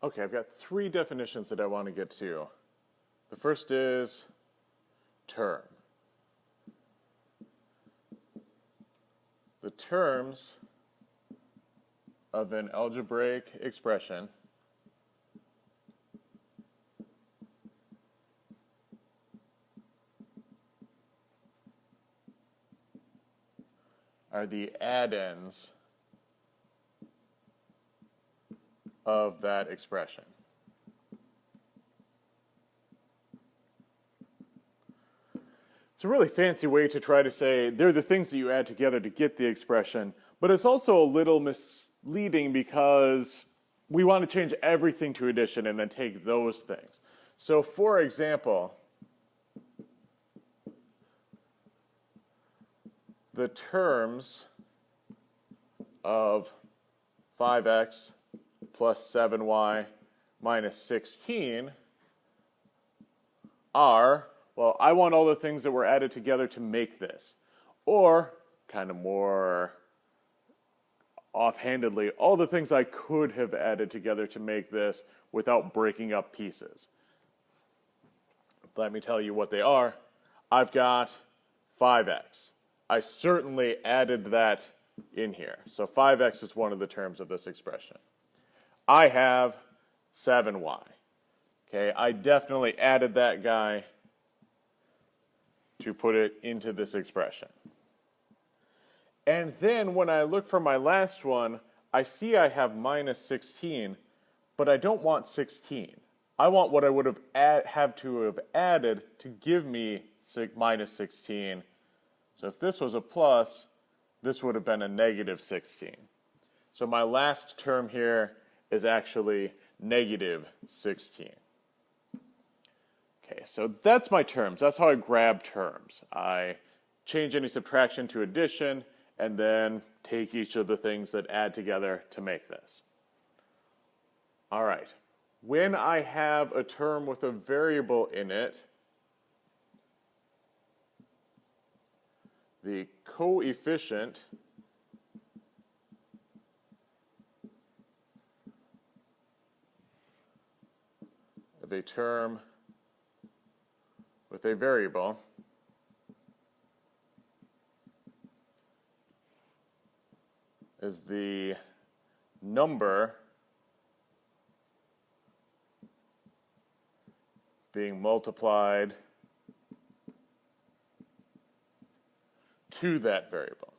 Okay, I've got three definitions that I want to get to. The first is term. The terms of an algebraic expression are the addends of that expression. It's a really fancy way to try to say they're the things that you add together to get the expression, but it's also a little misleading because we want to change everything to addition and then take those things. So for example, the terms of 5x plus 7y minus 16 are, well, I want all the things that were added together to make this. Or, kind of more offhandedly, all the things I could have added together to make this without breaking up pieces. Let me tell you what they are. I've got 5x. I certainly added that in here. So 5x is one of the terms of this expression. I have 7y. Okay, I definitely added that guy to put it into this expression. And then when I look for my last one, I see I have minus 16, but I don't want 16. I want what I would have to have added to give me minus 16. So if this was a plus, this would have been a negative 16. So my last term here is actually negative 16. Okay, so that's my terms. That's how I grab terms. I change any subtraction to addition, and then take each of the things that add together to make this. All right. When I have a term with a variable in it, the coefficient of a term with a variable is the number being multiplied to that variable.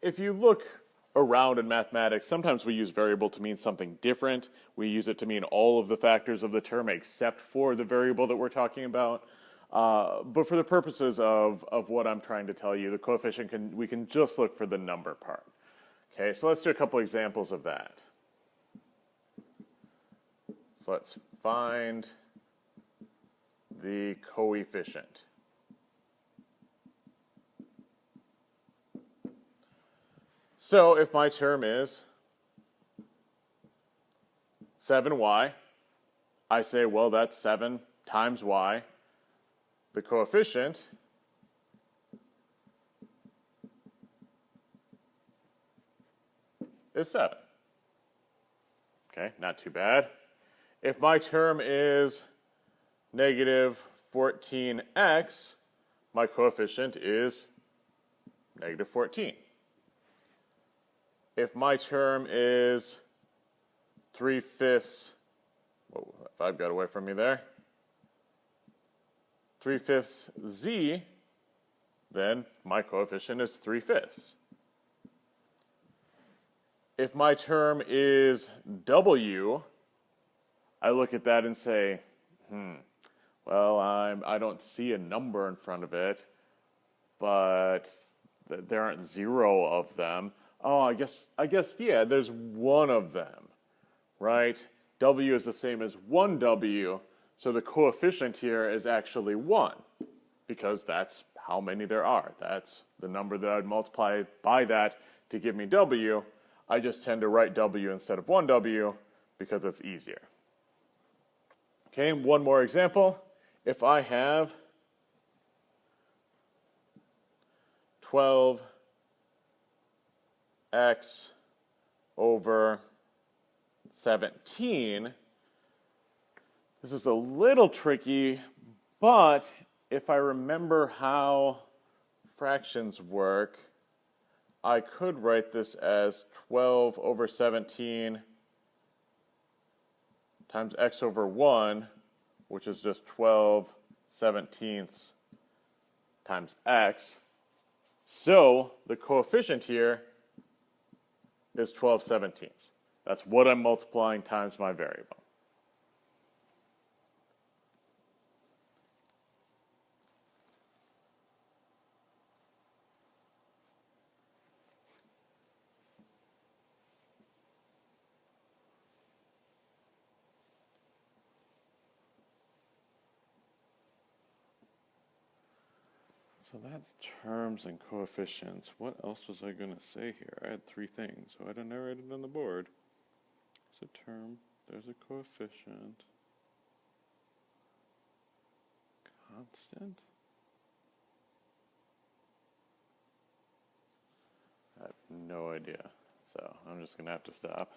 If you look around in mathematics, sometimes we use variable to mean something different. We use it to mean all of the factors of the term except for the variable that we're talking about. But for the purposes of what I'm trying to tell you, the coefficient we can just look for the number part. Okay, so let's do a couple examples of that. So let's find the coefficient. So if my term is 7y, I say, well, that's 7 times y. The coefficient is 7. Okay, not too bad. If my term is negative 14x, my coefficient is negative 14. If my term is 3/5, whoa, 5 got away from me there, 3/5 z, then my coefficient is 3/5. If my term is w, I look at that and say, well, I don't see a number in front of it, but there aren't 0 of them. Oh, I guess, yeah, there's one of them, right? W is the same as 1w, so the coefficient here is actually 1, because that's how many there are. That's the number that I would multiply by that to give me w. I just tend to write w instead of 1w because it's easier. Okay, one more example. If I have 12 x over 17. This is a little tricky, but if I remember how fractions work, I could write this as 12 over 17 times x over 1, which is just 12/17 times x. So the coefficient here is 12/17. That's what I'm multiplying times my variable. So that's terms and coefficients. What else was I going to say here? I had three things, so I didn't write it on the board. There's a term, there's a coefficient, constant. I have no idea, so I'm just going to have to stop.